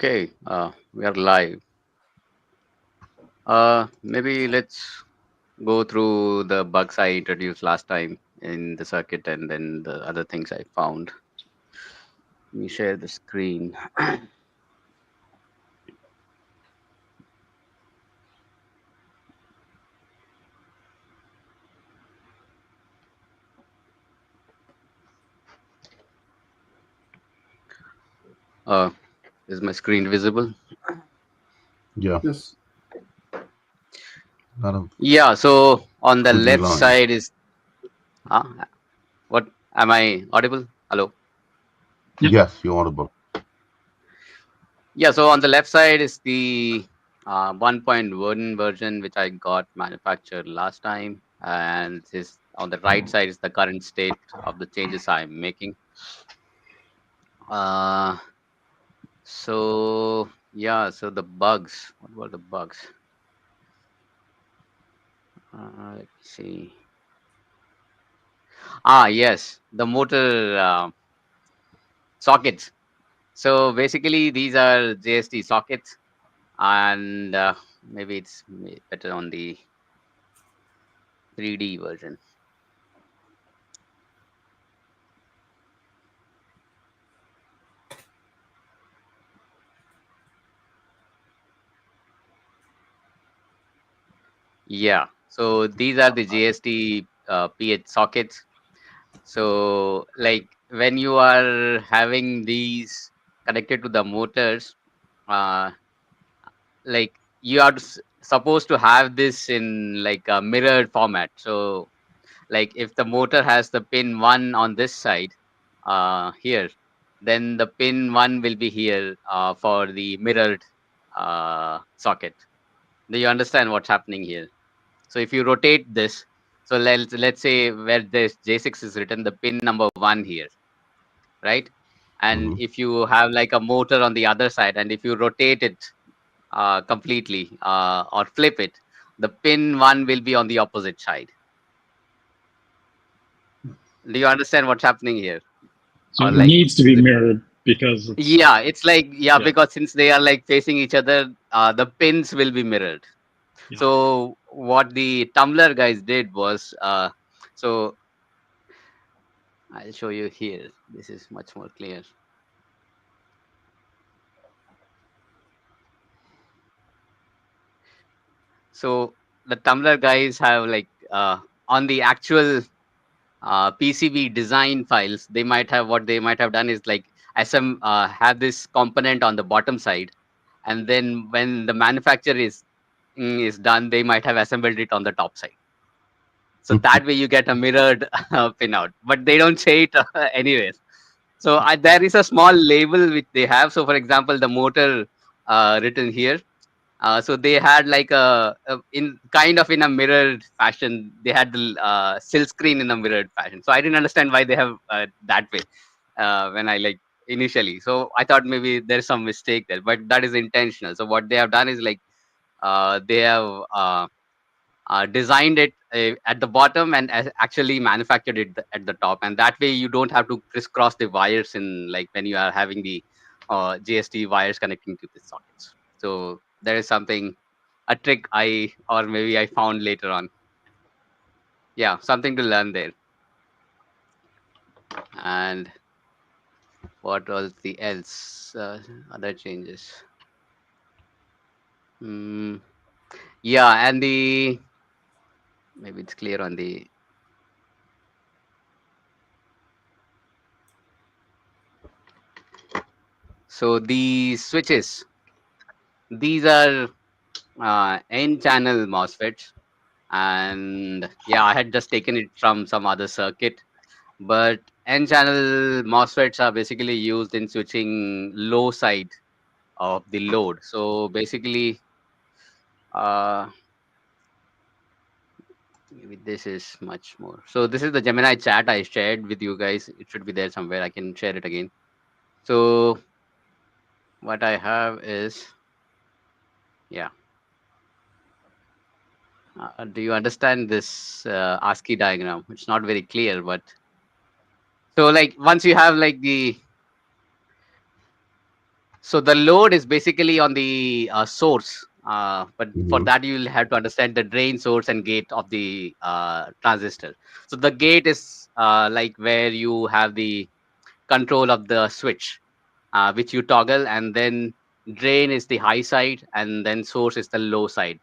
Okay, we are live. Maybe let's go through the bugs I introduced last time in the circuit and then the other things I found. Let me share the screen. Uh, is my screen visible? Yeah, Yes. lot of Yeah, so on the squiggly left lines. side is, uh, what am I audible? Hello? Yep. Yes, you're audible. Yeah, so on the left side is the 1.1 version which I got manufactured last time, and this on the right side is the current state of the changes I'm making. Uh, so yeah, so the bugs. What were the bugs? Let me see. Yes, the motor sockets. So basically, these are JST sockets, and maybe it's better on the 3D version. Yeah. So these are the JST PH sockets. So like when you are having these connected to the motors, uh, like you are supposed to have this in like a mirrored format. So like if the motor has the pin 1 on this side here, then the pin 1 will be here for the mirrored socket. Do you understand what's happening here? So if you rotate this, so let's say where this J6 is written, the pin number 1 here, right? And Hmm. if you have like a motor on the other side, and if you rotate it completely or flip it, the pin 1 will be on the opposite side. Do you understand what's happening here? So Or it like, needs to be mirrored because it's yeah, it's like, yeah, yeah, because since they are like facing each other, the pins will be mirrored. yeah. So what the Tumblr guys did was, so I'll show you here. This is much more clear. So the Tumblr guys have like on the actual PCB design files, they might have what they might have done is like have this component on the bottom side, and then when the manufacture is done, they might have assembled it on the top side. So that way you get a mirrored pinout, but they don't say it anyways. So there is a small label which they have. So for example, the motor written here. So they had like in kind of in a mirrored fashion. They had the silk screen in a mirrored fashion. So I didn't understand why they have that way when I like initially. So I thought maybe there's some mistake there, but that is intentional. So what they have done is like they have designed it at the bottom and actually manufactured it at the top, and that way you don't have to crisscross the wires in like when you are having the JST wires connecting to the sockets. So there is something, a trick I or maybe I found later on. Yeah, something to learn there. And what was the else other changes? mm, yeah, and the maybe it's clear on the, so the switches, these are n channel MOSFETs. And yeah, I had just taken it from some other circuit, but n channel MOSFETs are basically used in switching low side of the load. So basically, uh, maybe this is much more. So this is the Gemini chat I shared with you guys. It should be there somewhere. I can share it again. So what I have is, yeah. Do you understand this ASCII diagram? It's not very clear, but so like once you have like the, So the load is basically on the source, but for Mm-hmm. that you'll have to understand the drain, source, and gate of the transistor. So the gate is like where you have the control of the switch, which you toggle, and then drain is the high side, and then source is the low side.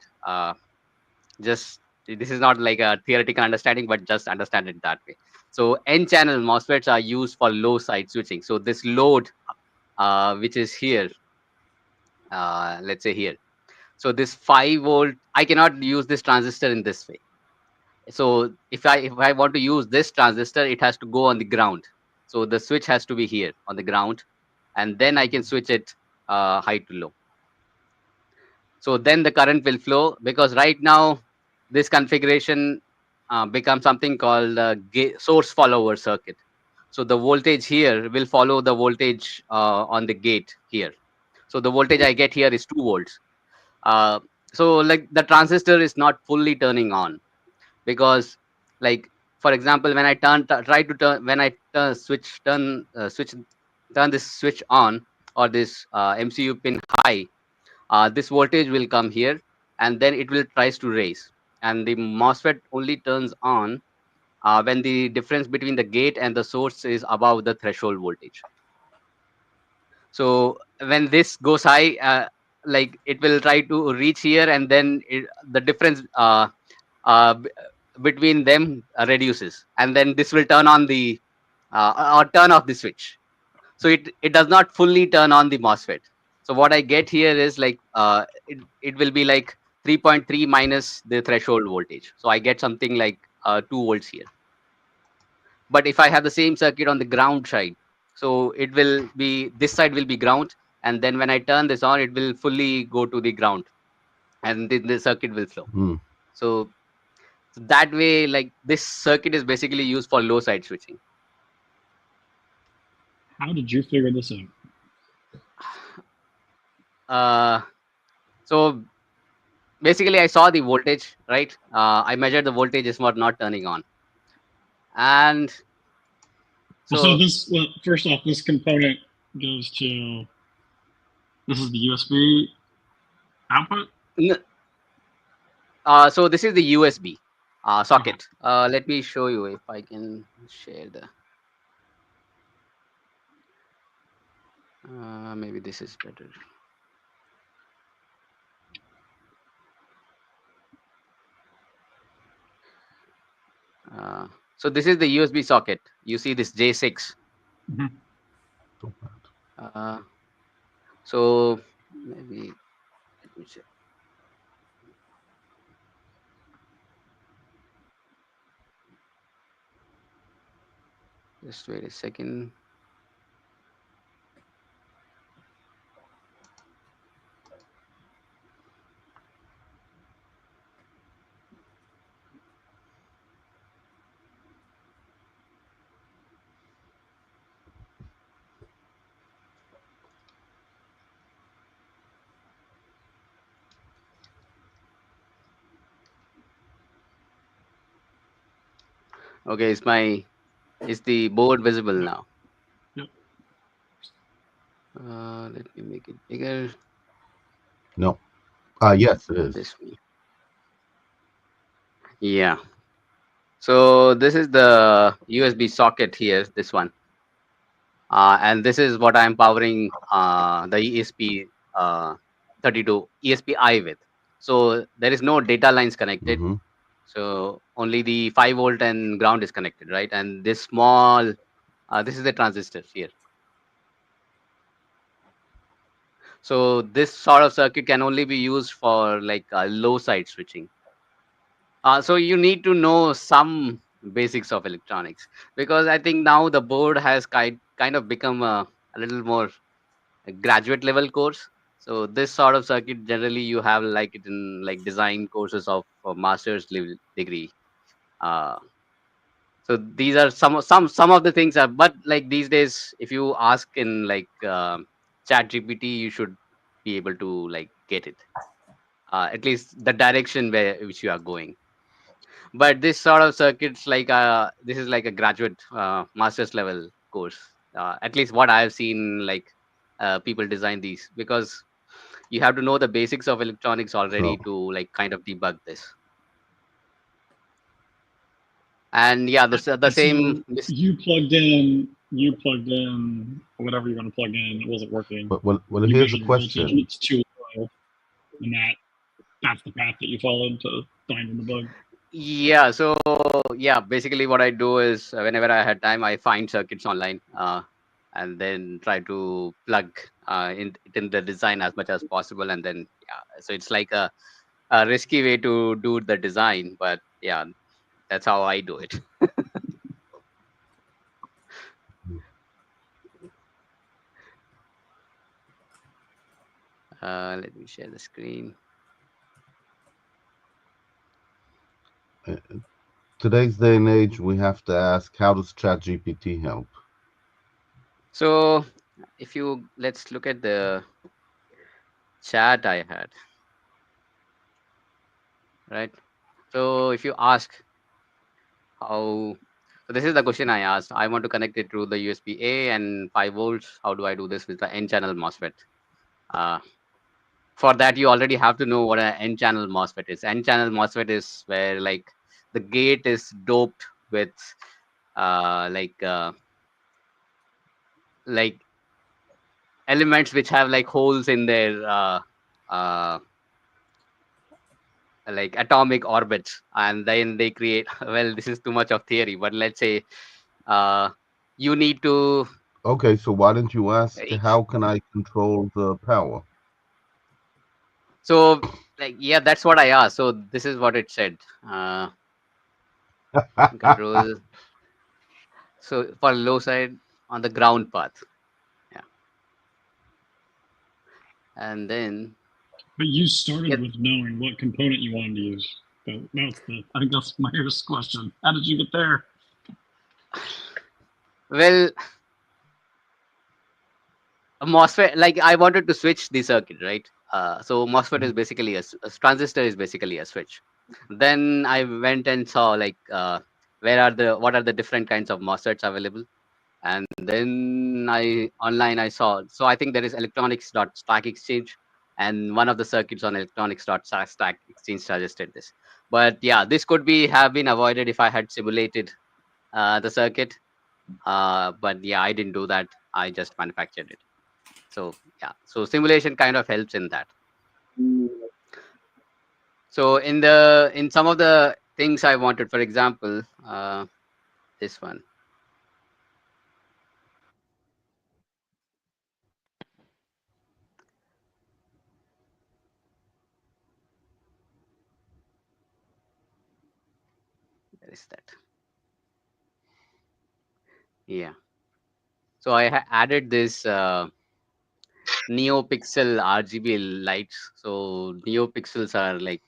Just this is not like a theoretical understanding, but just understand it that way. So n-channel MOSFETs are used for low side switching. So this load, which is here, let's say here. So this 5 volt, I cannot use this transistor in this way. So if I want to use this transistor, it has to go on the ground. So the switch has to be here on the ground, and then I can switch it high to low. So then the current will flow, because right now this configuration becomes something called source follower circuit. So the voltage here will follow the voltage on the gate here. So the voltage I get here is 2 volts. uh, so like the transistor is not fully turning on, because like for example, when I try to turn when I turn this switch on, or this MCU pin high, this voltage will come here, and then it will tries to raise, and the MOSFET only turns on when the difference between the gate and the source is above the threshold voltage. So when this goes high, like it will try to reach here, and then the difference uh, b- between them reduces, and then this will turn on the or turn off the switch. So it does not fully turn on the MOSFET. So what I get here is like it will be like 3.3 minus the threshold voltage. So I get something like 2 volts here. But if I have the same circuit on the ground side, so it will be, this side will be ground, and then when I turn this on, it will fully go to the ground, and the circuit will flow. Mm. So that way, like this circuit is basically used for low side switching. How did you figure this out? uh, so basically I saw the voltage, right? I measured the voltage is not turning on, and Well, so so first off, this component goes to, this is the USB output? n- so this is the USB Okay. socket. Let me show you if I can share the maybe this is better. uh, so this is the USB socket. You see this J6. Mm-hmm. uh, so maybe let me check. Just wait a second. Okay, is the board visible Yep. now? Yep. Let me make it bigger. No. Yes, it is. This way. Yeah. So this is the USB socket here, this one. And this is what I'm powering the ESP 32 ESP-I with. So there is no data lines connected. Mm-hmm. So only the 5 volt and ground is connected, right? And this small, this is the transistor here. So this sort of circuit can only be used for like low side switching. So you need to know some basics of electronics, because I think now the board has kind of become a little more a graduate level course. So this sort of circuit generally you have like it in like design courses of master's level degree. Uh, so these are some of the things are, but like these days, if you ask in like Chat GPT, you should be able to like get it, at least the direction where which you are going. But this sort of circuits like this is like a graduate master's level course, at least what I have seen like people design these, because you have to know the basics of electronics already So, to like kind of debug this. And yeah, the And same so you plugged in whatever you're going to plug in. It wasn't working. well, You here's a measured the voltage and question. it's too low, and that's the path that you followed to finding the bug. Yeah, so yeah, basically what I do is whenever I had time, I find circuits online, and then try to plug it in the design as much as possible. And then yeah, so it's like a risky way to do the design, but yeah, that's how I do it. Let me share the screen. Uh, Today's day and age, we have to ask, how does ChatGPT help? So if you let's look at the chat I had, right? So if you ask how, so this is the question I asked. I want to connect it to the USB A and 5 volts. How do I do this with the N channel MOSFET? Uh, for that, you already have to know what an N channel MOSFET is. N channel MOSFET is where like the gate is doped with uh, like uh, like elements which have like holes in their uh, like atomic orbits, and then they create well, this is too much of theory, but let's say uh, you need to Okay, so why didn't you ask, how can I control the power? so like yeah, that's what I asked. So this is what it said. uh, Control, so for low side on the ground path. Yeah, and then But you started get with knowing what component you wanted to use. I think that's my first question. How did you get there? well, a MOSFET, like I wanted to switch the circuit, right? So MOSFET is basically a transistor is basically a switch. Then I went and saw like what are the different kinds of MOSFETs available, and then I online I saw. So I think there is electronics dot stack exchange, and one of the circuits on electronics dot stack exchange suggested this. But yeah, this could be have been avoided if I had simulated the circuit. But yeah, I didn't do that. I just manufactured it. So yeah, so simulation kind of helps in that. So in some of the things I wanted, for example, this one. Where is that? Yeah. So I added this NeoPixel RGB lights. So NeoPixels are like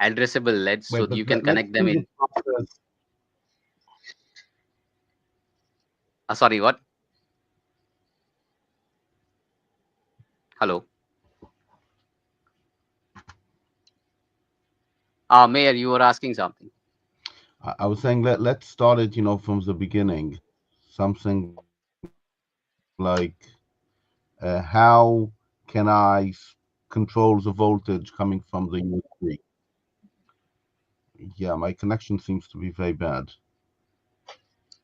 addressable LEDs, so Wait, but you can let's connect them do the in. process. Sorry, what? Hello. Mayor, you were asking something. I was saying, let's start it, from the beginning. Something like, how can I control the voltage coming from the USB? Yeah, my connection seems to be very bad.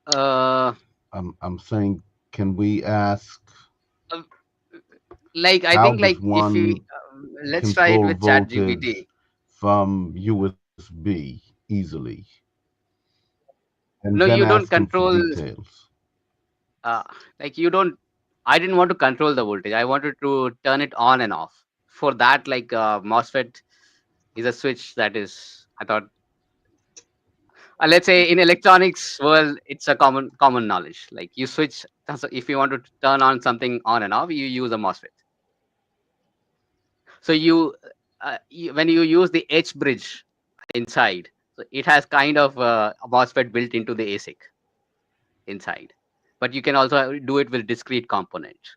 Uh, I'm saying, can we ask, uh, like I how think does like if we one let's try it control with ChatGPT. voltage from USB easily? And No, then you ask don't him for control. details. Uh, like you don't. I didn't want to control the voltage. I wanted to turn it on and off. For that, like MOSFET is a switch that is. I thought, let's say in electronics world, it's a common knowledge. Like you switch. So if you want to turn on something on and off, you use a MOSFET. So when you use the H bridge inside, so it has kind of a MOSFET built into the ASIC inside. But you can also do it with discrete components.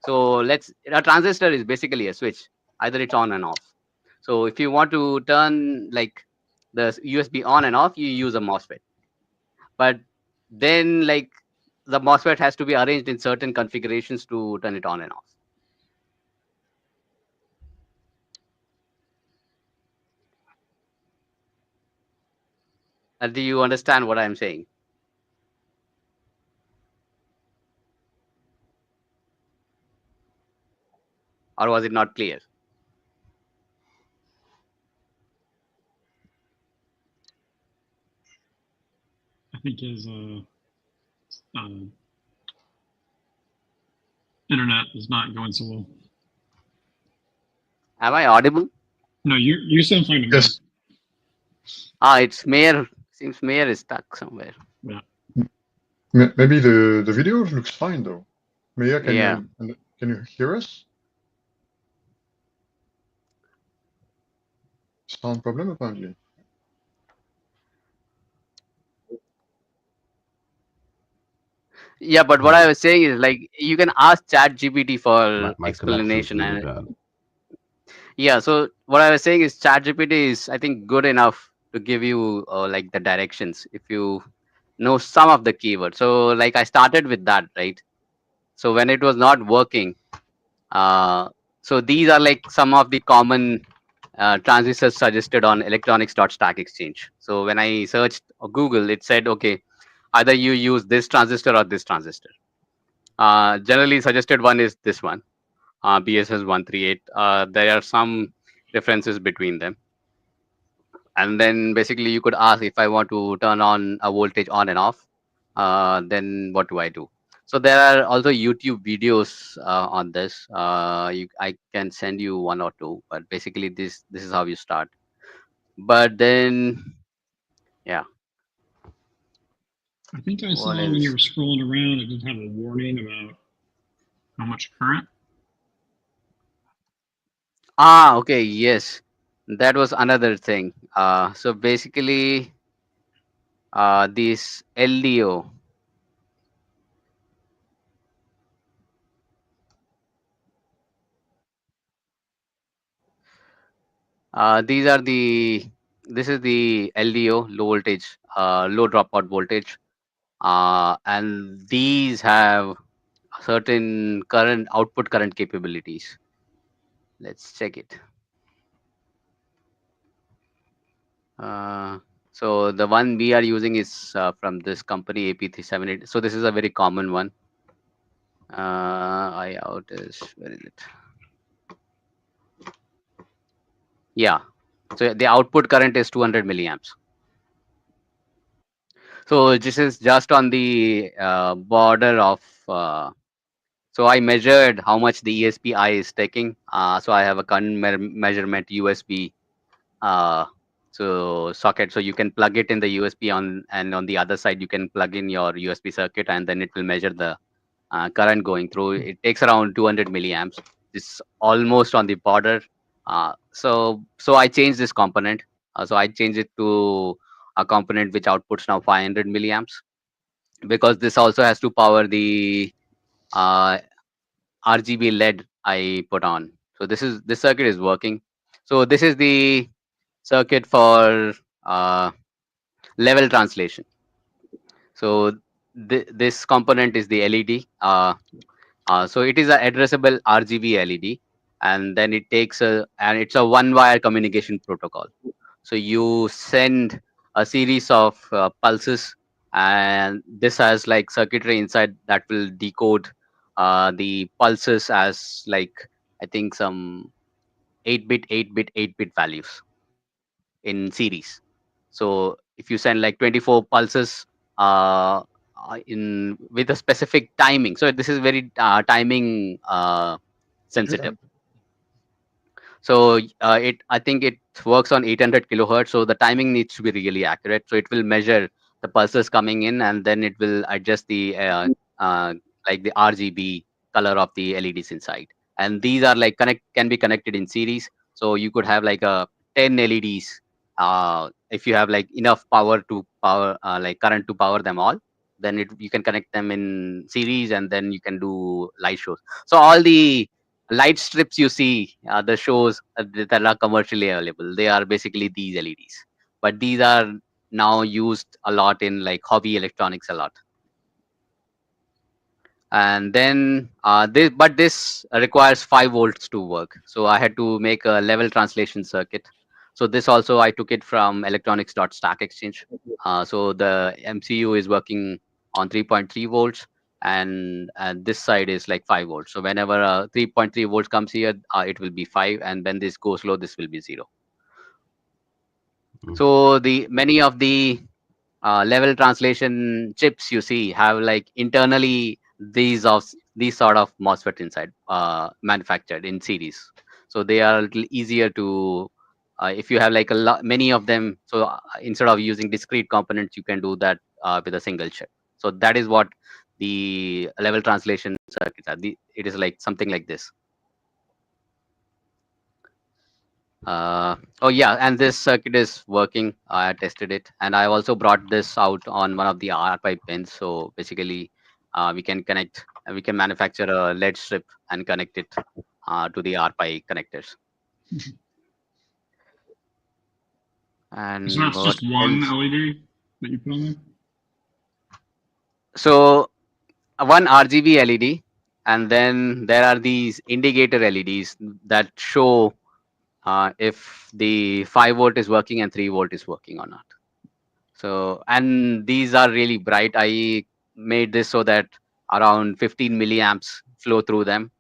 So a transistor is basically a switch, either it's on and off. So if you want to turn like the USB on and off, you use a MOSFET. But then like the MOSFET has to be arranged in certain configurations to turn it on and off. Do you understand what I'm saying, or was it not clear? I think his internet is not going so well. Am I audible? No, you sound fine to me. Yes. It's Mayor. Seems Mayor is stuck somewhere. Yeah. Maybe the video looks fine though. Maya, Yeah. can you hear us? Sound problem apparently. Yeah, but what I was saying is like you can ask Chat GPT My, for my connection's explanation, really and bad. yeah. So what I was saying is Chat GPT is, I think, good enough to give you like the directions if you know some of the keywords. So like I started with that, right? So when it was not working, uh, so these are like some of the common transistors suggested on electronics.stack exchange. So when I searched Google, it said, okay, either you use this transistor or this transistor. Generally suggested one is this one, BSS 138. There are some differences between them. And then basically you could ask, if I want to turn on a voltage on and off, then what do I do? So there are also YouTube videos on this. I can send you one or two, but basically this is how you start. But then, yeah, I think I what saw when you else? were scrolling around, it did have a warning about how much current. Okay, yes, that was another thing. So basically, this LDO. These are the This is the LDO, low voltage, low dropout voltage, and these have certain current output current capabilities. Let's check it. Uh, so the one we are using is from this company AP378. So this is a very common one. I out is Where is it? Yeah. So the output current is 200 milliamps. So this is just on the border of. So I measured how much the ESP-I is taking. So I have a current measurement USB socket. So you can plug it in the USB on, and on the other side you can plug in your USB circuit, and then it will measure the current going through. It takes around 200 milliamps. It's almost on the border. So I changed this component. So I changed it to a component which outputs now 500 milliamps, because this also has to power the uh, RGB LED I put on. So this circuit is working. So this is the circuit for uh, level translation. So this component is the LED. So it is a addressable RGB LED, and then it's a one wire communication protocol. So you send a series of pulses, and this has like circuitry inside that will decode the pulses as like, I think, some 8-bit values in series. So if you send like 24 pulses in with a specific timing, so this is very timing sensitive. So it I think it works on 800 kilohertz. So the timing needs to be really accurate. So it will measure the pulses coming in, and then it will adjust the like the RGB color of the LEDs inside. And these are like can be connected in series. So you could have like a 10 LEDs if you have like enough power to power like current to power them all. Then you can connect them in series, and then you can do light shows. So all the light strips you see, the shows that are commercially available, they are basically these LEDs. But these are now used a lot in like hobby electronics a lot. And then this requires 5 volts to work, so I had to make a level translation circuit. So this also I took it from electronics.stack exchange. So the MCU is working on 3.3 volts, and this side is like 5 volts. So whenever 3.3 volts comes here, it will be 5, and when this goes low, this will be 0. Mm. So the many of the level translation chips you see have like internally these sort of MOSFET inside, manufactured in series. So they are a little easier to, if you have like many of them. So instead of using discrete components, you can do that with a single chip. So that is what the level translation circuits are. It is like something like this. Oh yeah, and this circuit is working. I tested it, and I also brought this out on one of the RPi pins. So basically, we can manufacture a LED strip and connect it to the RPi connectors. So And that's what just one else? LED that you put on there? So one RGB LED, and then there are these indicator LEDs that show if the 5 volt is working and 3 volt is working or not. So, and these are really bright. I made this so that around 15 milliamps flow through them.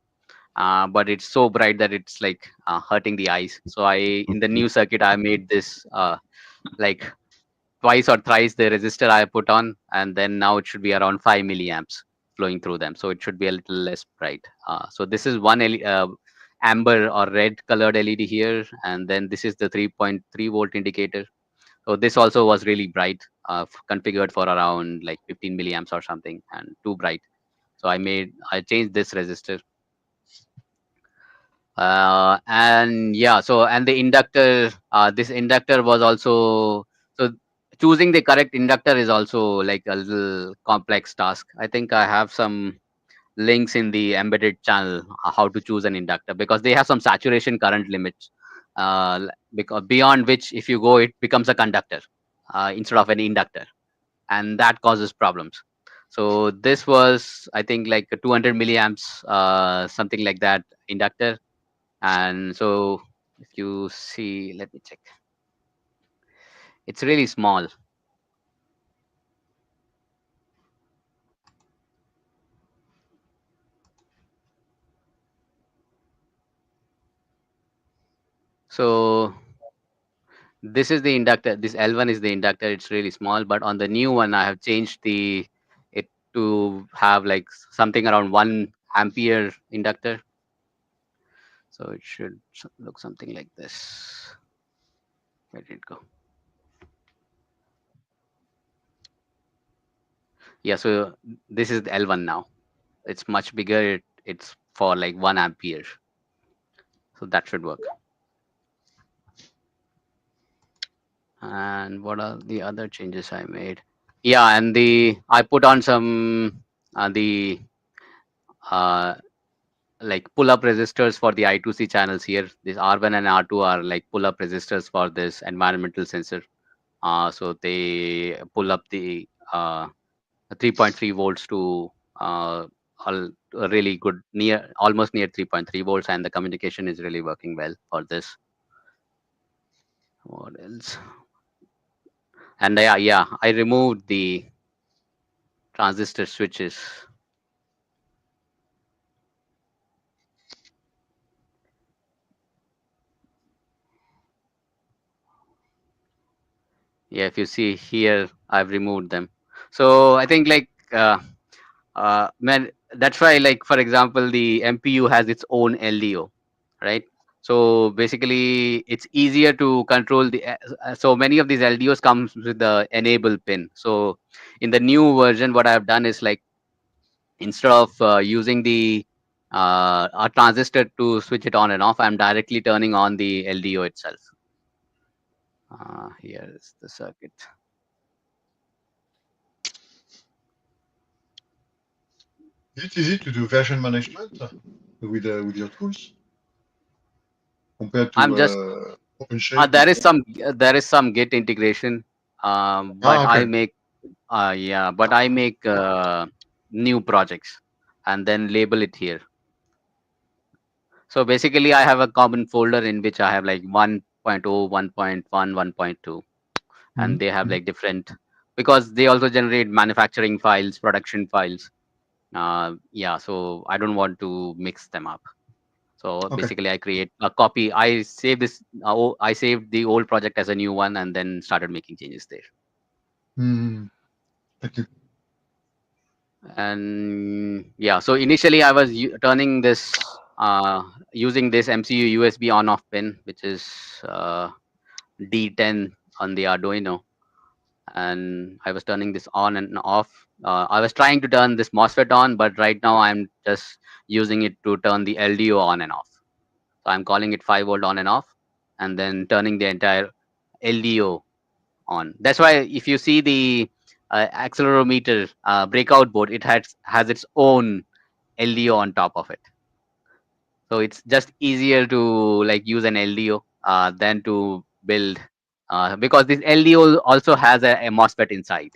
But it's so bright that it's like hurting the eyes. So in the new circuit, I made this like twice or thrice the resistor I put on, and then now it should be around 5 milliamps flowing through them. So it should be a little less bright. So this is one amber or red colored LED here, and then this is the 3.3 volt indicator. So this also was really bright, configured for around like 15 milliamps or something, and too bright. So I changed this resistor, and yeah. So and the inductor, this inductor was also, so choosing the correct inductor is also like a little complex task. I think I have some links in the embedded channel, how to choose an inductor, because they have some saturation current limits, because beyond which if you go, it becomes a conductor instead of an inductor, and that causes problems. So this was, I think, like a 200 milliamps, something like that inductor. And so if you see, let me check, it's really small. So this is the inductor, this L1 is the inductor. It's really small, but on the new one I have changed the it to have like something around 1 ampere inductor. So it should look something like this. Where did it go? Yeah, so this is the L1 now. It's much bigger. It's for like 1 ampere. So that should work. And what are the other changes I made? Yeah, and the I put on some the uh, like pull up resistors for the I2C channels here. This R1 and R2 are like pull up resistors for this environmental sensor. So they pull up the 3.3 volts to a really good, near almost near 3.3 volts, and the communication is really working well for this. What else? And yeah, I removed the transistor switches. Yeah, if you see here, I've removed them. So I think like man, that's why, like, for example, the MPU has its own LDO, right? So basically it's easier to control the so many of these LDOs comes with the enable pin. So in the new version, what I've done is like, instead of using the a transistor to switch it on and off, I'm directly turning on the LDO itself. Here is the circuit. Is it easy to do version management with your tools compared to I'm just OpenShape and there is so on? some Git integration, but Ah, I okay. make yeah, but I make new projects. and then label it here. So basically, I have a common folder in which I have like 1.0, 1.1, 1.2, and they have Mhm. like different, because they also generate manufacturing files, production files. Yeah, so I don't want to mix them up. So Okay. basically, I create a copy. I save this. I saved the old project as a new one, and then started making changes there. Hmm. Thank you. And yeah, so initially I was turning this, using this MCU USB on-off pin, which is D10 on the Arduino, and I was turning this on and off. I was trying to turn this MOSFET on, but right now I'm just using it to turn the LDO on and off. So I'm calling it 5 volt on and off, and then turning the entire LDO on. That's why if you see the accelerometer breakout board, it has its own LDO on top of it. So it's just easier to like use an LDO than to build, because this LDO also has a MOSFET inside.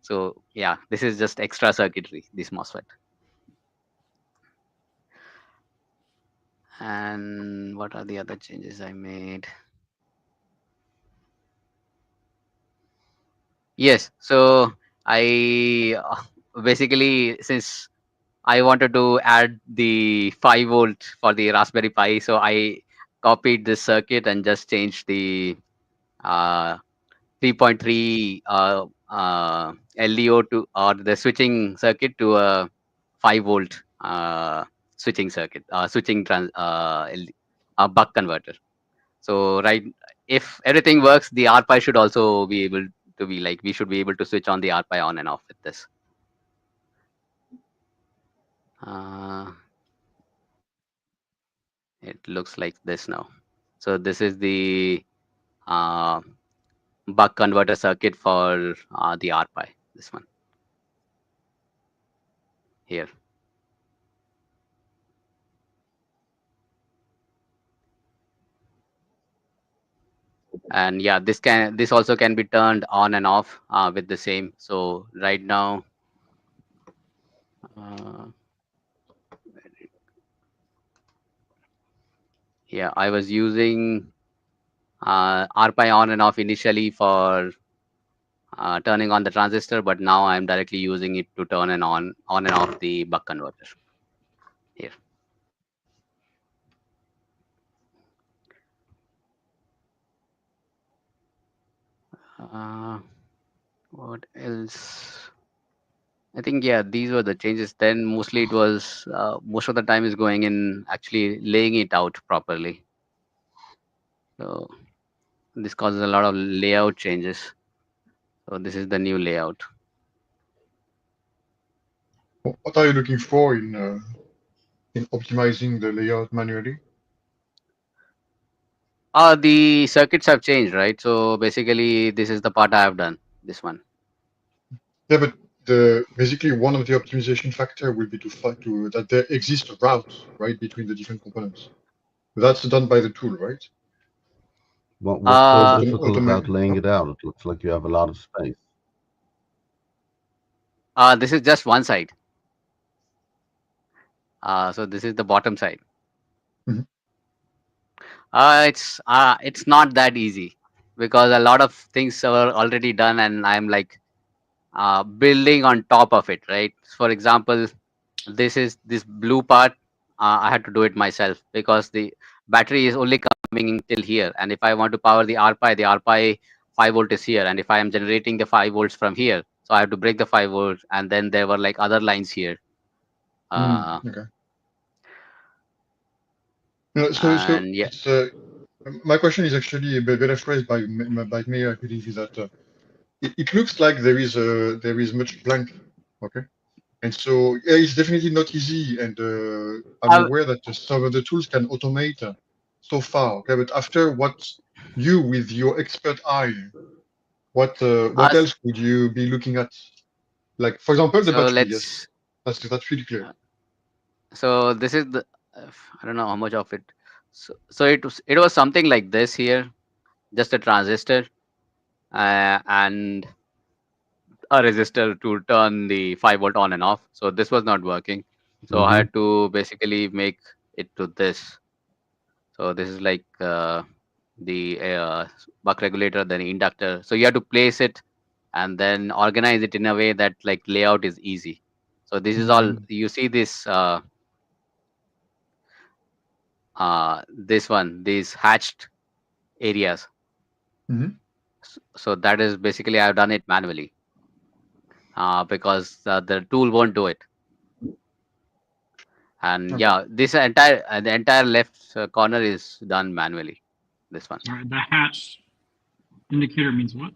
So yeah, this is just extra circuitry, this MOSFET. And what are the other changes I made? Yes, so I basically, since I wanted to add the 5 volt for the Raspberry Pi, so I copied this circuit and just changed the uh, 3.3 LDO to, or the switching circuit to a 5 volt switching circuit, buck converter. So right, if everything works, the RPi should also be able to be like, we should be able to switch on the RPi on and off with this. Uh, it looks like this now. So this is the uh, buck converter circuit for the RPi. This one here. And yeah, this also can be turned on and off with the same. So right now, uh, yeah, I was using RPi on and off initially for turning on the transistor, but now I'm directly using it to turn and on and off the buck converter here. uh, what else? I think yeah, these were the changes. Then mostly it was most of the time is going in actually laying it out properly. So this causes a lot of layout changes. So this is the new layout. What are you looking for in optimizing the layout manually? The circuits have changed, right? So basically, this is the part I have done. This one. Yeah, but the basically one of the optimization factor will be to that there exist a route, right, between the different components. That's done by the tool, right? What's so Uh, difficult about laying it out? It looks like you have a lot of space. this is just one side. So this is the bottom side. Mhm. It's not that easy because a lot of things are already done, and I'm like building on top of it, right? For example, this blue part. I had to do it myself because the battery is only coming till here, and if I want to power the RPi 5 volt is here, and if I am generating the 5 volts from here, so I have to break the 5 volts, and then there were like other lines here. Uh, Okay. No, so and yeah, it's my question is actually a bit better phrased by me, I believe, is that it looks like there is much blank, okay, and so yeah, it's definitely not easy, and I'm uh, aware that some of the tools can automate so far, okay, but after what you with your expert eye, what uh, else would you be looking at? Like for example, the so battery, yes, let's that's really clear. uh, so this is the I don't know how much of it. So it was something like this here, just a transistor, and a resistor to turn the 5 volt on and off. So this was not working. So I Mm-hmm. had to basically make it to this. So this is like the buck regulator, then inductor. So you have to place it and then organize it in a way that like layout is easy. So this is all Mm. you see this this one, these hatched areas. Mhm. So that is basically I've done it manually because the tool won't do it. And Okay. yeah, this entire the entire left corner is done manually. This one. Sorry, the hatch indicator means what?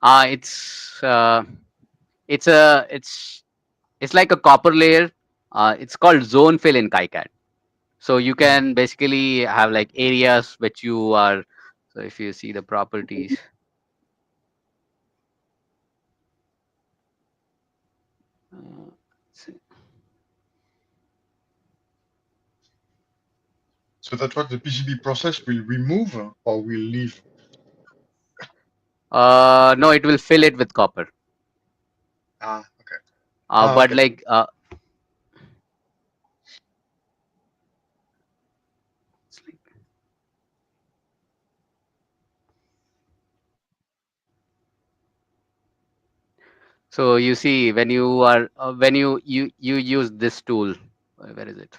It's it's a it's like a copper layer. It's called zone fill in KiCad. So you Mhm. can basically have like areas which you are. So if you see the properties, uh, So that's what the PCB process will remove or will leave. no, it will fill it with copper. Ah, okay. Ah, But okay. like it's like- so you see when you are when you use this tool, where is it?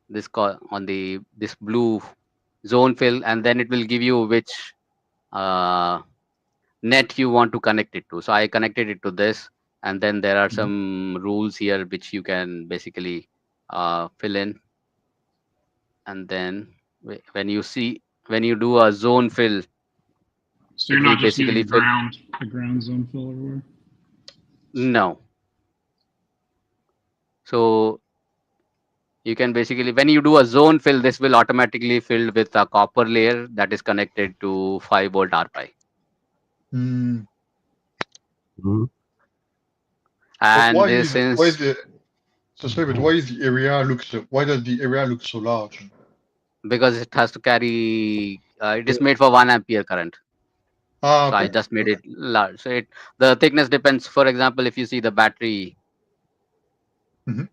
This call on the this blue zone fill, and then it will give you which uh, net you want to connect it to. So I connected it to this, and then there are Mhm. some rules here which you can basically fill in, and then when you see when you do a zone fill, So you're it will not just basically using fill. the ground zone fill everywhere. No, so you can basically when you do a zone fill, this will automatically fill with a copper layer that is connected to 5 volt RPi, Mm. Mm-hmm. But and this why is is the so sorry, but why is the area looks why does the area look so large? because it has to carry. It is made for 1 ampere current. Ah, So I okay. just made Okay. it large. So it the thickness depends. For example, if you see the Hmm.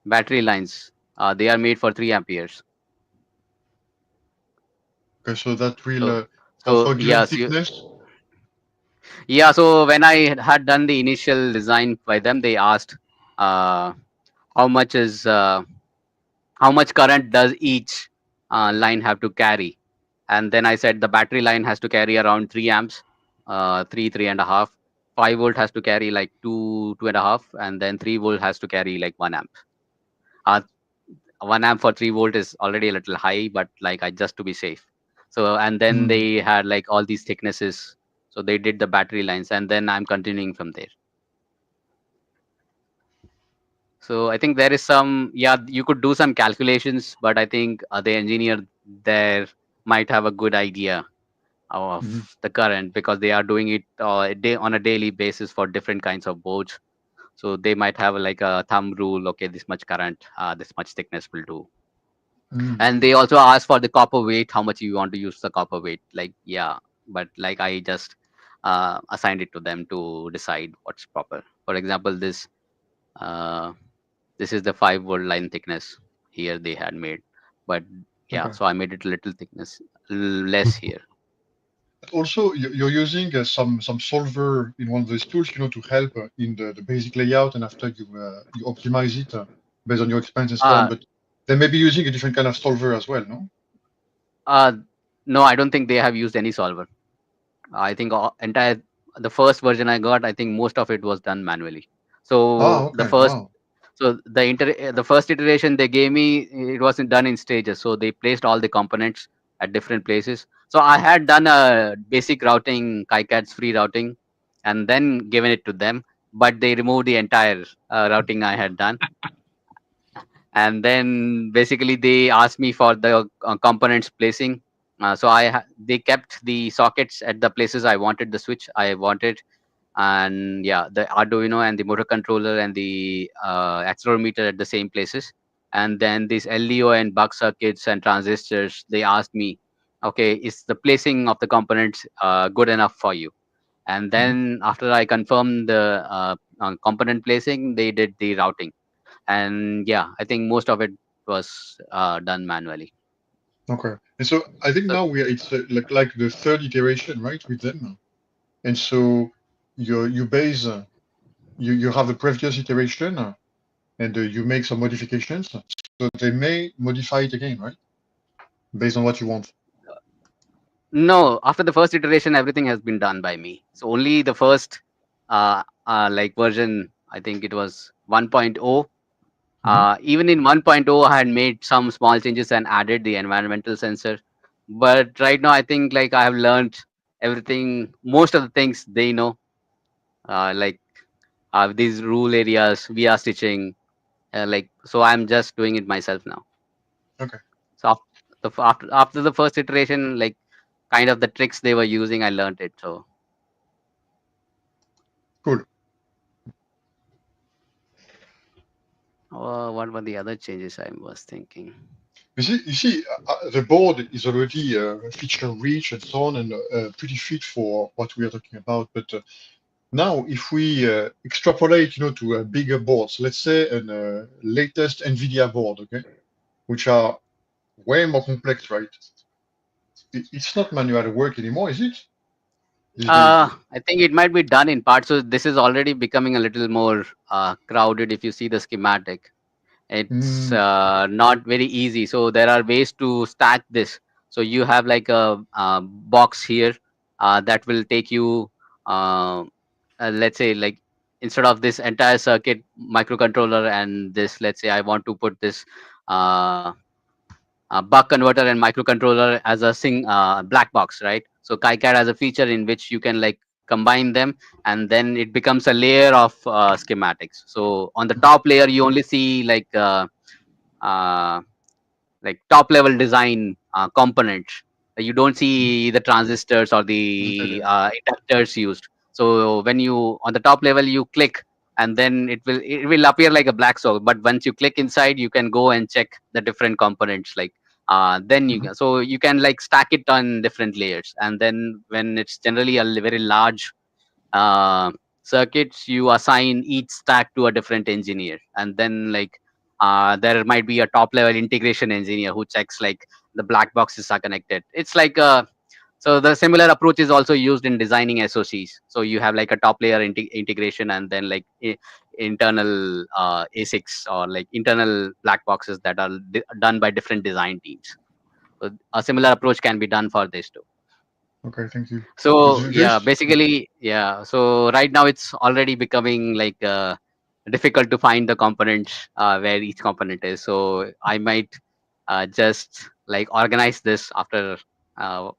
battery lines, they are made for 3 amperes. Okay, so that will So for given yes, you thickness. yeah. So when I had done the initial design by them, they asked uh, how much is how much current does each line have to carry, and then I said the battery line has to carry around 3 amps, three and a half. 5 volt has to carry like two and a half, and then 3 volt has to carry like 1 amp. Uh, 1 amp for 3 volt is already a little high, but like I just to be safe. So and then Mm. they had like all these thicknesses. So they did the battery lines, and then I'm continuing from there. So I think there is some, yeah, you could do some calculations, but I think the engineer there might have a good idea of Hmm. the current because they are doing it on a daily basis for different kinds of boards. So they might have like a thumb rule. Okay, this much current, this much thickness will do. Mm. And they also ask for the copper weight, how much you want to use the copper weight. Like yeah, but like I just assigned it to them to decide what's proper. For example, uh, this is the 5 volt line thickness here they had made, but yeah, Okay. so I made it a little thickness less here. But also, you're using some solver in one of those tools, to help in the basic layout, and after you optimize it based on your expense and so on. uh But they may be using a different kind of solver as well, no? uh no, I don't think they have used any solver. I think entire the first version I got, I think most of it was done manually. Ah, So okay. Wow. the first iteration they gave me, it wasn't done in stages. So they placed all the components at different places. So I had done a basic routing, KiCad's free routing, and then given it to them. But they removed the entire routing I had done, and then basically they asked me for the components placing. They kept the sockets at the places I wanted, the switch I wanted, and yeah, the Arduino and the motor controller and the accelerometer at the same places. And then these LDO and buck circuits and transistors, they asked me, okay, is the placing of the components good enough for you? and Mhm. then after I confirmed the component placing, they did the routing. And yeah, I think most of it was done manually. Okay. And so I think So now it's like the third iteration, right, with them. And so you base you have the previous iteration and you make some modifications. So they may modify it again, right, based on what you want. no, after the first iteration, everything has been done by me. So only the first like version, I think it was 1.0. Mhm. Even in 1.0, I had made some small changes and added the environmental sensor. But right now, I think like I have learned everything, most of the things they know, like these rule areas, VR stitching, like so. I'm just doing it myself now. Okay, So after the first iteration, like kind of the tricks they were using, I learned it. So cool. what were the other changes I was thinking? You see, the board is already feature rich and so on, and pretty fit for what we are talking about. But now, if we extrapolate, to bigger boards, let's say an latest NVIDIA board, okay, which are way more complex, right? It's not manual work anymore, is it? These days. I think it might be done in part. So this is already becoming a little more crowded. If you see the schematic, it's Mm, not very easy. So there are ways to stack this. So you have like a, box here that will take you, uh, let's say, like instead of this entire circuit microcontroller and this, let's say I want to put this uh, buck converter and microcontroller as a black box, right? So KiCad has a feature in which you can like combine them, and then it becomes a layer of schematics. So on the top layer, you only see uh, like top level design components. You don't mhm. see the transistors or Yeah, the yeah. inductors used. So when you on the top level you click, and then it will appear like a black sock. But once you click inside, you can go and check the different components. Like then Mhm. so you can like stack it on different layers, and then when it's generally a very large uh, circuits, you assign each stack to a different engineer, and then like there might be a top level integration engineer who checks like the black boxes are connected. It's like so the similar approach is also used in designing SoCs. So you have like a top layer integration, and then like internal ASICs or like internal black boxes that are done by different design teams. So a similar approach can be done for this too. Okay, thank you. It's So very yeah, basically, yeah. So right now it's already becoming like difficult to find the components where each component is. So I might just like organize this after uh,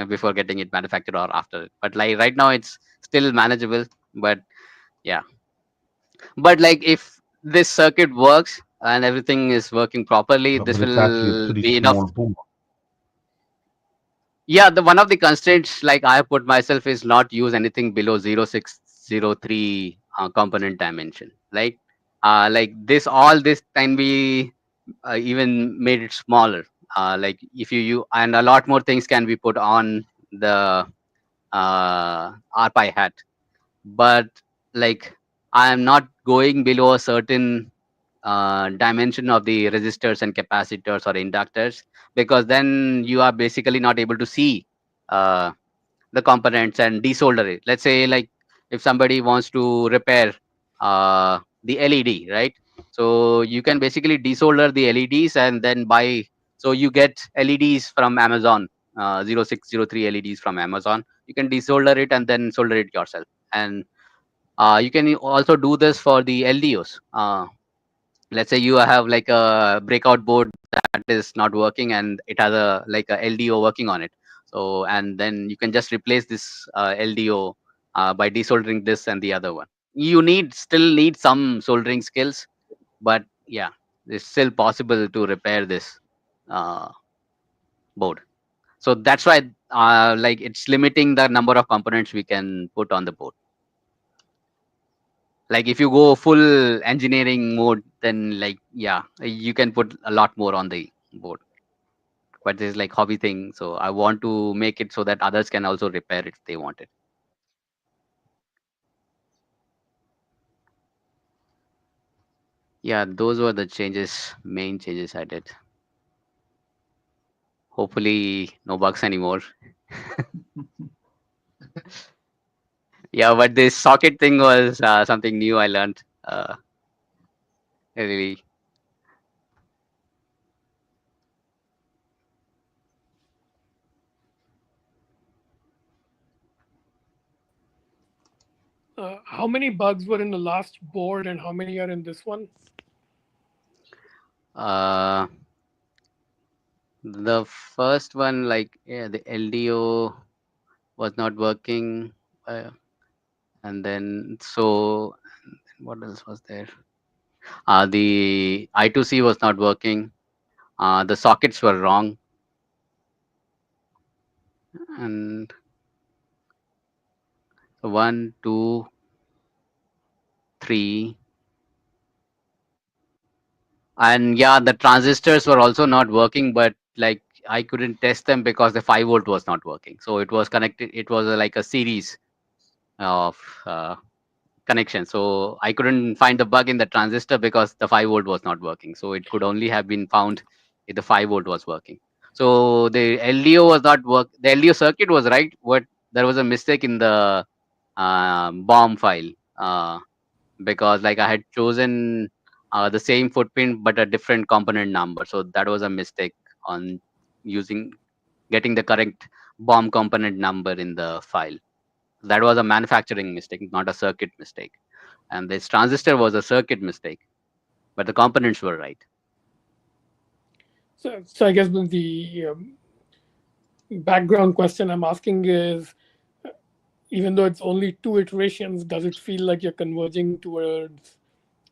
before getting it manufactured or after. But like right now it's still manageable. But yeah, but like if this circuit works and everything is working properly, But this it's actually a will pretty be enough. small board. Yeah, the one of the constraints like I have put myself is not use anything below 0603 component dimension. Like this, all this can be even made it smaller. Like if you and a lot more things can be put on the RPi hat. But like I am not going below a certain dimension of the resistors and capacitors or inductors, because then you are basically not able to see uh, the components and desolder it. Let's say like if somebody wants to repair the LED, right? So you can basically desolder the LEDs and then buy. So you get LEDs from Amazon, 0603 LEDs from Amazon. You can desolder it and then solder it yourself. And you can also do this for the LDOs. Let's say you have like a breakout board that is not working and it has a like a LDO working on it. So and then you can just replace this LDO by desoldering this and the other one. You still need some soldering skills, but yeah, it's still possible to repair this uh, board. So that's why like it's limiting the number of components we can put on the board. Like if you go full engineering mode, then like yeah, you can put a lot more on the board. But this is like hobby thing, so I want to make it so that others can also repair it if they want it. Yeah, those were the changes, main changes I did. Hopefully, no bugs anymore. Yeah, but this socket thing was something new I learned. Really. How many bugs were in the last board and how many are in this one? Uh, the first one, like, yeah, the LDO was not working. Uh, and then, so what else was there? The I2C was not working. The sockets were wrong. And one, two, three. And yeah, the transistors were also not working, but like I couldn't test them because the 5 volt was not working. So it was connected, it was like a series of connection. So I couldn't find the bug in the transistor because the 5 volt was not working. So it could only have been found if the 5 volt was working. So the LDO was not work. The LDO circuit was right, but there was a mistake in the BOM file. Because like I had chosen the same footprint but a different component number. So that was a mistake on using getting the correct BOM component number in the file. That was a manufacturing mistake, not a circuit mistake. And this transistor was a circuit mistake, but the components were right. So I guess the background question I'm asking is, even though it's only two iterations, does it feel like you're converging towards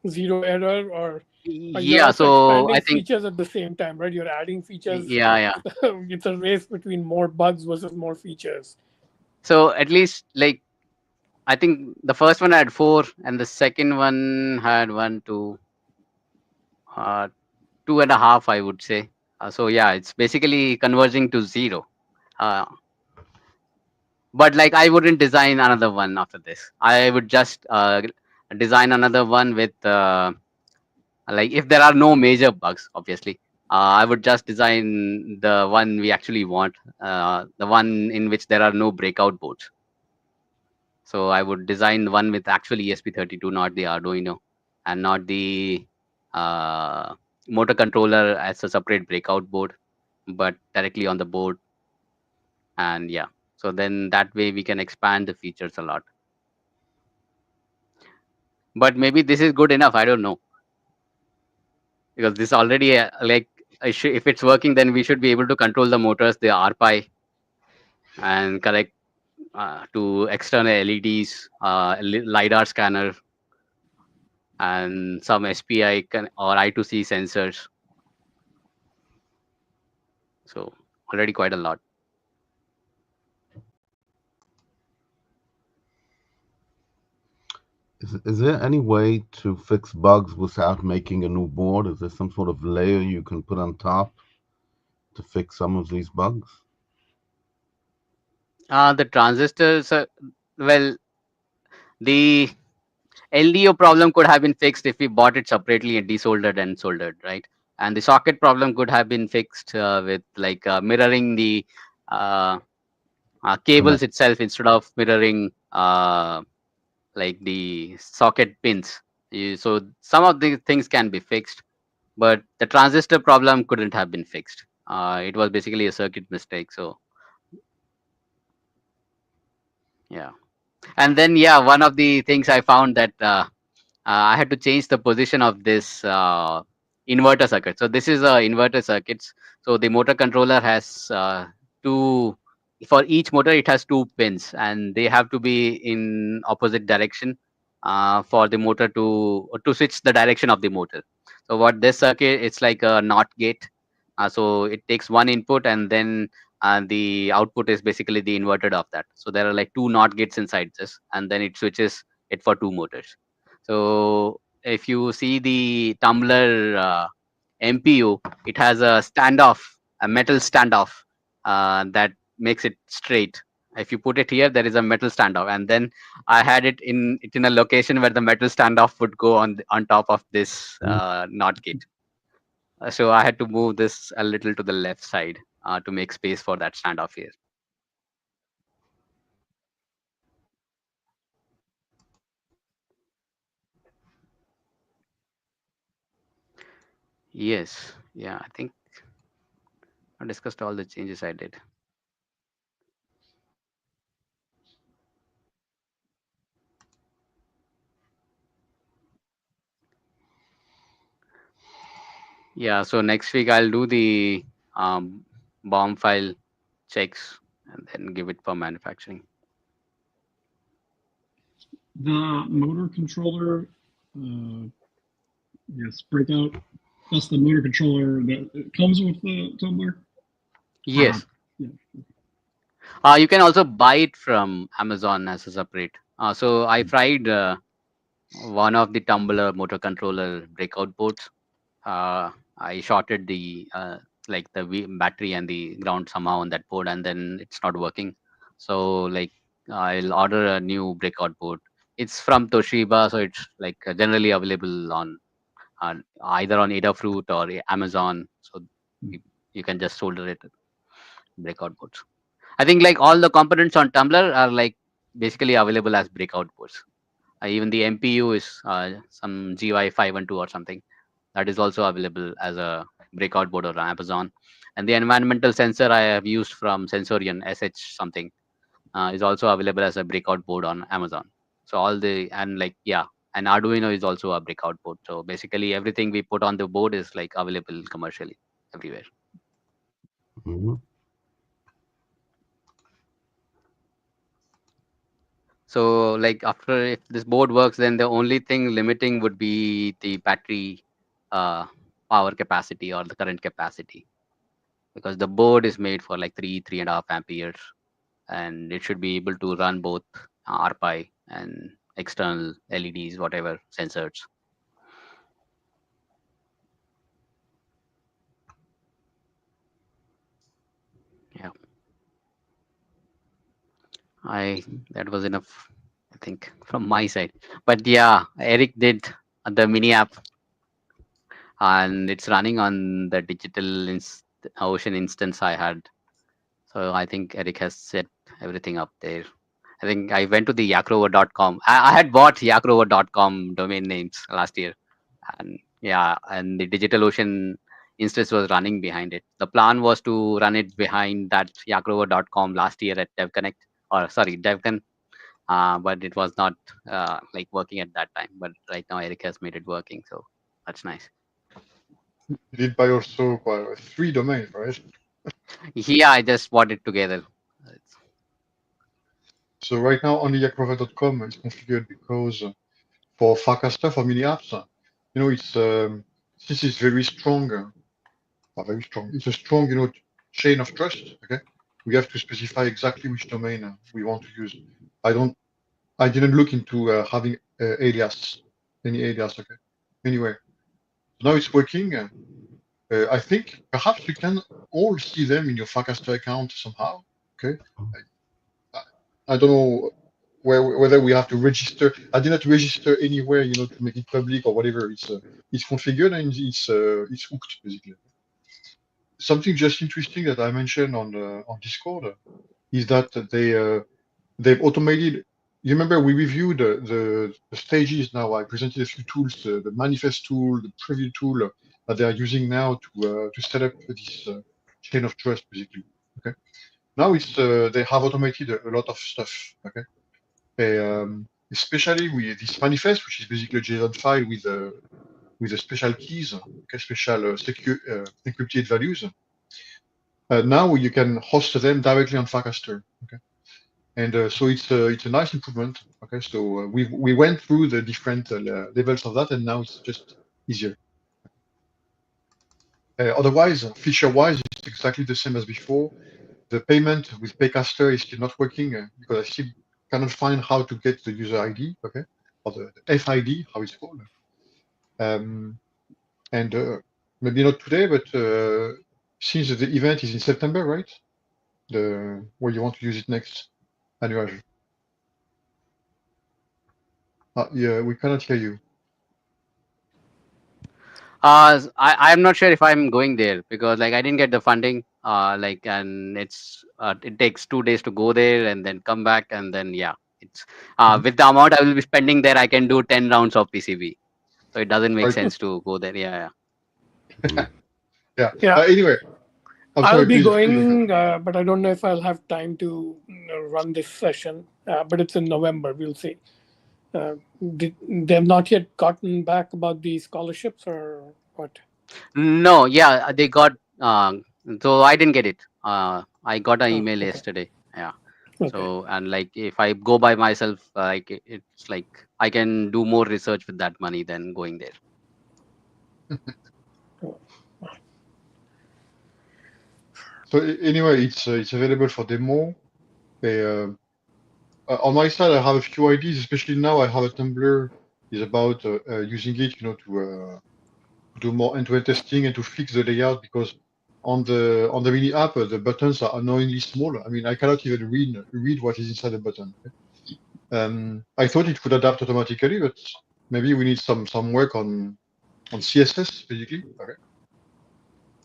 zero error, or you're Yeah, also so I expanding think, features at the same time, right? You're adding features. yeah, yeah. It's a race between more bugs versus more features. So at least like I think the first one had four, and the second one had one, two, uh, two and a half, I would say. So yeah, it's basically converging to zero. Uh, but like I wouldn't design another one after this. I would just design another one with like if there are no major bugs, obviously. I would just design the one we actually want, the one in which there are no breakout boards. So I would design one with actually ESP32, not the Arduino, and not the uh, motor controller as a separate breakout board, but directly on the board. And yeah, so then that way we can expand the features a lot. But maybe this is good enough. I don't know, because this already like if it's working, then we should be able to control the motors, the RPI, and connect to external LEDs, lidar scanner, and some SPI or I2C sensors. So already quite a lot. Is there any way to fix bugs without making a new board? Is there some sort of layer you can put on top to fix some of these bugs? The transistors, well, the LDO problem could have been fixed if we bought it separately and desoldered and soldered, right? And the socket problem could have been fixed with like mirroring the uh, cables Connect. itself instead of mirroring like the socket pins. So some of the things can be fixed, but the transistor problem couldn't have been fixed. It was basically a circuit mistake. So yeah. And then yeah, one of the things I found that I had to change the position of this inverter circuit. So this is a inverter circuits. So the motor controller has two. For each motor, it has two pins, and they have to be in opposite direction for the motor to switch the direction of the motor. So what this circuit, it's like a NOT gate. So it takes one input, and then the output is basically the inverted of that. So there are like two NOT gates inside this, and then it switches it for two motors. So if you see the tumbler MPU, it has a standoff, a metal standoff that makes it straight. If you put it here, there is a metal standoff, and then I had it in a location where the metal standoff would go on top of this NOT gate. So I had to move this a little to the left side to make space for that standoff here. Yes, yeah, I think I discussed all the changes I did. Yeah, so next week I'll do the bomb file checks and then give it for manufacturing. The motor controller, yes, breakout. That's the motor controller that it comes with the tumbler. Yes. Yeah. You can also buy it from Amazon as a separate. So I tried one of the tumbler motor controller breakout boards. I shorted the like the battery and the ground somehow on that board, and then it's not working. So like I'll order a new breakout board. It's from Toshiba, so it's like generally available on either on Adafruit or Amazon. So you, you can just solder it breakout boards. I think like all the components on Tumblr are like basically available as breakout boards. Even the MPU is some GY 512 or something that is also available as a breakout board on Amazon. And the environmental sensor I have used from Sensorion SH something is also available as a breakout board on Amazon. So all the and like yeah, and Arduino is also a breakout board. So basically everything we put on the board is like available commercially everywhere. Mm-hmm. So like after if this board works, then the only thing limiting would be the battery uh, power capacity or the current capacity, because the board is made for like 3.5 amperes, and it should be able to run both RPI and external LEDs, whatever sensors. Yeah, I that was enough, I think, from my side. But yeah, Eric did the mini app, and it's running on the digital Ocean instance I had. So I think Eric has set everything up there. I think I went to the yakrover.com. I had bought yakrover.com domain names last year. And yeah, and the DigitalOcean instance was running behind it. The plan was to run it behind that yakrover.com last year at DevConnect, or sorry, DevCon, but it was not like working at that time. But right now, Eric has made it working. So that's nice. You did buy also 3 domains, right? Yeah, I just bought it together. So right now only yakrover.com is configured because for Farcaster, for mini apps, it's this is very strong, very strong. It's a strong, chain of trust. Okay, we have to specify exactly which domain we want to use. I didn't look into having any alias. Okay, anyway, now it's working. I think perhaps you can all see them in your Farcaster account somehow. Okay, I, I don't know whether we have to register. I did not register anywhere, to make it public or whatever. It's configured and it's hooked basically. Something just interesting that I mentioned on Discord is that they've automated. You remember we reviewed the stages now. I presented a few tools, the manifest tool, the preview tool that they are using now to set up this chain of trust basically. Okay. Now they have automated a lot of stuff. Okay. Especially with this manifest, which is basically a JSON file with the special keys, okay, special secure encrypted values. Now you can host them directly on Farcaster. Okay, and so it's a nice improvement. Okay, so we went through the different levels of that, and now it's just easier. Otherwise, feature-wise, it's exactly the same as before. The payment with Paycaster is still not working because I still cannot find how to get the user ID, okay, or the FID, how it's called. And maybe not today, but since the event is in September, right? Where you want to use it next. Anuraj. Yeah, we cannot hear you. I'm not sure if I'm going there because like I didn't get the funding. And it takes 2 days to go there and then come back and then yeah, it's Mhm. with the amount I will be spending there, I can do 10 rounds of PCB. So it doesn't make Right. sense to go there. Yeah, Yeah. Yeah, Anyway, I'm I'll sorry. be Please go ahead. going, but I don't know if I'll have time to run this session. But it's in November. We'll see. They've not yet gotten back about the scholarships or what? no, yeah, they got. So I didn't get it. I got an Oh, email okay. yesterday. Yeah. Okay. So and like if I go by myself, it's like I can do more research with that money than going there. So anyway, it's available for demo. Uh, on my side, I have a few ideas. Especially now, I have a Tumblr is about using it, to do more end-to-end testing and to fix the layout because on the mini app the buttons are annoyingly small. I mean, I cannot even read what is inside the button. I thought it would adapt automatically, but maybe we need some work on CSS basically. Okay.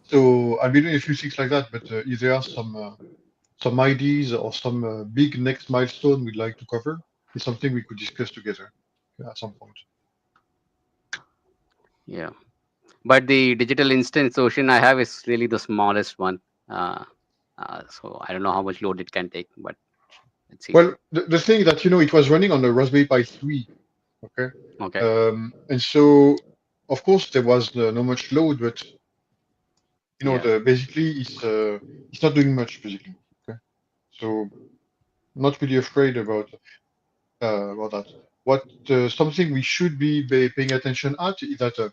So I'll be doing a few things like that, but if there are some ideas or some big next milestone we'd like to cover, it's something we could discuss together at some point. Yeah. But the digital instance ocean I have is really the smallest one. Uh, so I don't know how much load it can take, but let's see. Well, the thing that it was running on the Raspberry Pi 3, okay, Okay. and so of course there was no much load, but Yeah. basically it's not doing much basically. Okay, so not really afraid about that. What something we should be paying attention at is that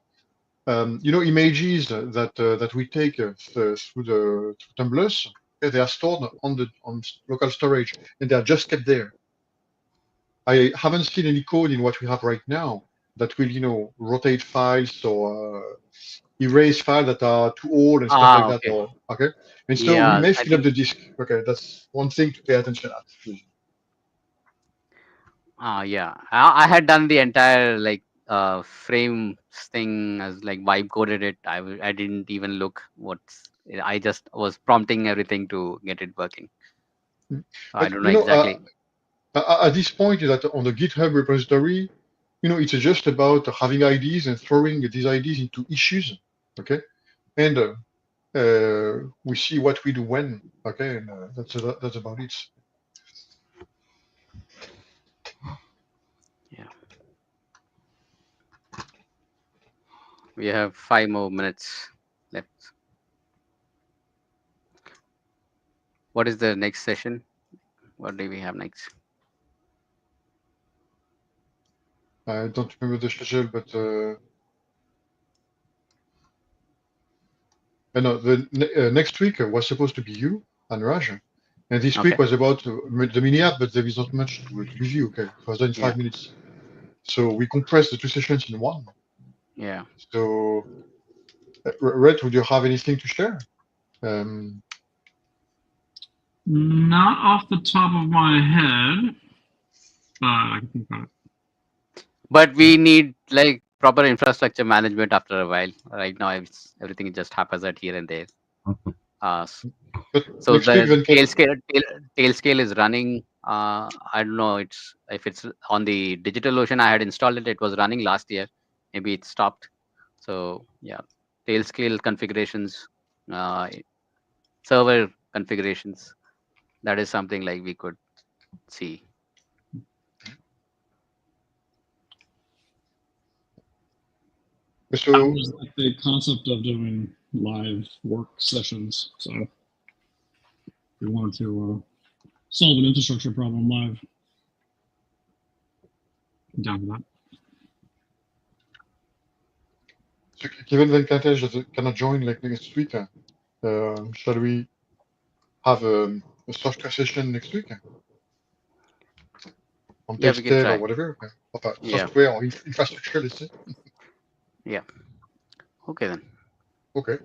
images that we take through Tumblr, they are stored on local storage and they are just kept there. I haven't seen any code in what we have right now that will rotate files or erase files that are too old and stuff like that. Okay. Or okay, and so we Yeah, may I fill up think. the disk. Okay, that's one thing to pay attention at. Yeah, I had done the entire like frame thing as like vibe coded it. I didn't even look what's. I just was prompting everything to get it working. So I But don't know exactly. at this point, is that on the GitHub repository, it's just about having IDs and throwing these IDs into issues, okay? And we see what we do when, okay? And that's about it. Yeah, we have 5 more minutes left. What is the next session? What do we have next? I don't remember the schedule, but no, the next week was supposed to be you and Raj, and this week Okay. was about the mini app, but there is not much to review. Okay, it was done in Yeah. 5 minutes, so we compressed the two sessions in one. Yeah. So, Red, would you have anything to share? Not off the top of my head, but I can think about it. But we need like proper infrastructure management after a while. Right now, everything is just haphazard here and there. S- But so next week, the then can tail scale is running. I don't know. If it's on the DigitalOcean. I had installed it. It was running last year. Maybe it stopped. So yeah, tail scale configurations, uh, server configurations. That is something like we could see. I so always like the concept of doing live work sessions. So if we wanted to solve an infrastructure problem live, I'm down with that. So given Venkatesh cannot join like next week, shall we have a software session next week on Yeah, we can Tested or try. whatever? Yeah. Software or infrastructure, let's say. Yeah. Okay then. Okay.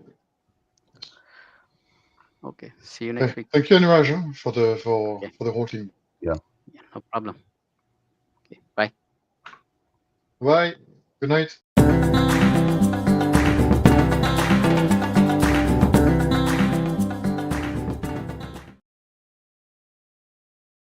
Okay. See you next week. Thank you, Anuraj, for Okay. the whole team. Yeah, no problem. Okay, bye. Bye. Good night.